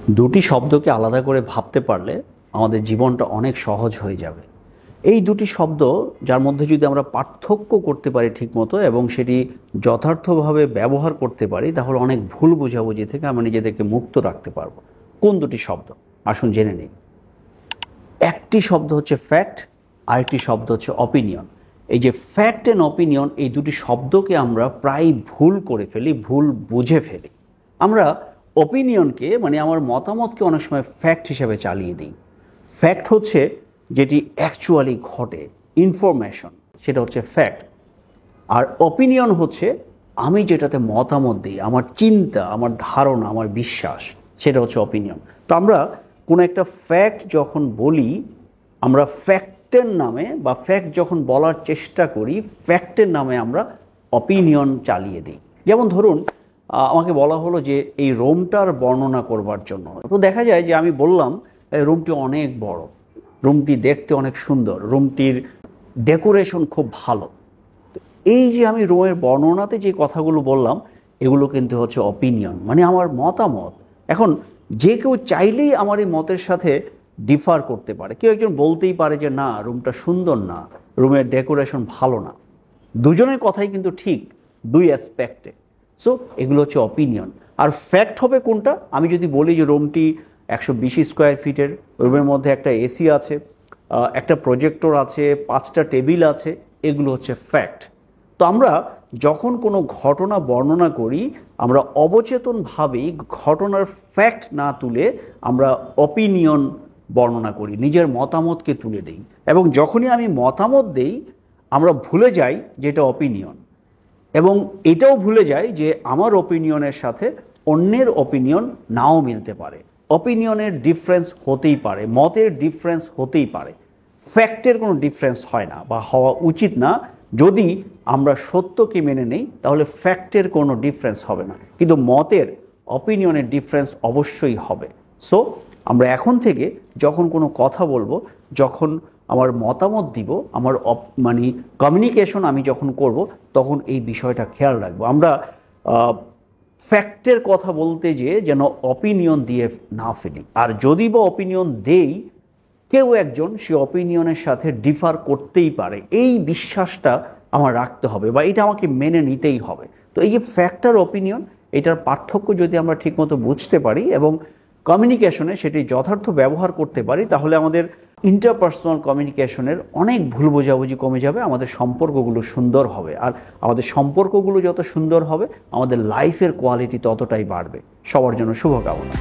দুটি শব্দকে আলাদা করে ভাবতে পারলে আমাদের জীবনটা অনেক সহজ হয়ে যাবে। এই দুটি শব্দ যার মধ্যে যদি আমরা পার্থক্য করতে পারি ঠিকমতো এবং সেটি যথার্থভাবে ব্যবহার করতে পারি, তাহলে অনেক ভুল বোঝাবুঝি থেকে আমরা নিজেদেরকে মুক্ত রাখতে পারবো। কোন দুটি শব্দ আসুন জেনে নিই। একটি শব্দ হচ্ছে ফ্যাক্ট, আরেকটি শব্দ হচ্ছে অপিনিয়ন। এই যে ফ্যাক্ট অ্যান্ড অপিনিয়ন, এই দুটি শব্দকে আমরা প্রায় ভুল করে ফেলি, ভুল বুঝে ফেলি। আমরা অপিনিয়নকে মানে আমার মতামতকে অনেক সময় ফ্যাক্ট হিসেবে চালিয়ে দিই। ফ্যাক্ট হচ্ছে যেটি অ্যাকচুয়ালি ঘটে, ইনফরমেশন, সেটা হচ্ছে ফ্যাক্ট। আর অপিনিয়ন হচ্ছে আমি যেটাতে মতামত দিই, আমার চিন্তা, আমার ধারণা, আমার বিশ্বাস, সেটা হচ্ছে অপিনিয়ন। তো আমরা কোনো একটা ফ্যাক্ট যখন বলি, আমরা ফ্যাক্টের নামে বা ফ্যাক্ট যখন বলার চেষ্টা করি, ফ্যাক্টের নামে আমরা অপিনিয়ন চালিয়ে দিই। যেমন ধরুন, আমাকে বলা হলো যে এই রুমটার বর্ণনা করবার জন্য। তো দেখা যায় যে আমি বললাম রুমটি অনেক বড়, রুমটি দেখতে অনেক সুন্দর, রুমটির ডেকোরেশন খুব ভালো। এই যে আমি রুমের বর্ণনাতে যে কথাগুলো বললাম, এগুলো কিন্তু হচ্ছে অপিনিয়ন, মানে আমার মতামত। এখন যে কেউ চাইলেই আমার এই মতের সাথে ডিফার করতে পারে। কেউ একজন বলতেই পারে যে না, রুমটা সুন্দর না, রুমের ডেকোরেশন ভালো না। দুজনের কথাই কিন্তু ঠিক, দুই অ্যাসপেক্টে। সো এগুলো হচ্ছে অপিনিয়ন। আর ফ্যাক্ট হবে কোনটা? আমি যদি বলি যে রুমটি 120 স্কোয়ার ফিটের, রুমের মধ্যে একটা এসি আছে, একটা প্রজেক্টর আছে, 5টা টেবিল আছে, এগুলো হচ্ছে ফ্যাক্ট। তো আমরা যখন কোনো ঘটনা বর্ণনা করি, আমরা অবচেতনভাবেই ঘটনার ফ্যাক্ট না তুলে আমরা অপিনিয়ন বর্ণনা করি, নিজের মতামতকে তুলে দিই। এবং যখনই আমি মতামত দেই, আমরা ভুলে যাই যে এটা অপিনিয়ন, এবং এটাও ভুলে যাই যে আমার অপিনিয়নের সাথে অন্যের অপিনিয়ন নাও মিলতে পারে। অপিনিয়নের ডিফারেন্স হতেই পারে, মতের ডিফারেন্স হতেই পারে, ফ্যাক্টের কোনো ডিফারেন্স হয় না বা হওয়া উচিত না। যদি আমরা সত্যকে মেনে নেই, তাহলে ফ্যাক্টের কোনো ডিফারেন্স হবে না, কিন্তু মতের, অপিনিয়নের ডিফারেন্স অবশ্যই হবে। সো আমরা এখন থেকে যখন কোনো কথা বলবো, যখন আমার মতামত দিব, আমার মানে কমিউনিকেশন আমি যখন করব, তখন এই বিষয়টা খেয়াল রাখবো। আমরা ফ্যাক্টের কথা বলতে যেয়ে যেন অপিনিয়ন দিয়ে না ফেলি। আর যদি বা অপিনিয়ন দেই, কেউ একজন সে অপিনিয়নের সাথে ডিফার করতেই পারে, এই বিশ্বাসটা আমার রাখতে হবে বা এটা আমাকে মেনে নিতেই হবে। তো এই যে ফ্যাক্ট আর অপিনিয়ন, এটার পার্থক্য যদি আমরা ঠিকমতো বুঝতে পারি এবং কমিউনিকেশনে সেটি যথার্থ ব্যবহার করতে পারি, তাহলে আমাদের ইন্টারপার্সোনাল কমিউনিকেশনের অনেক ভুল বোঝাবুঝি কমে যাবে, আমাদের সম্পর্কগুলো সুন্দর হবে। আর আমাদের সম্পর্কগুলো যত সুন্দর হবে, আমাদের লাইফের কোয়ালিটি ততটাই বাড়বে। সবার জন্য শুভকামনা।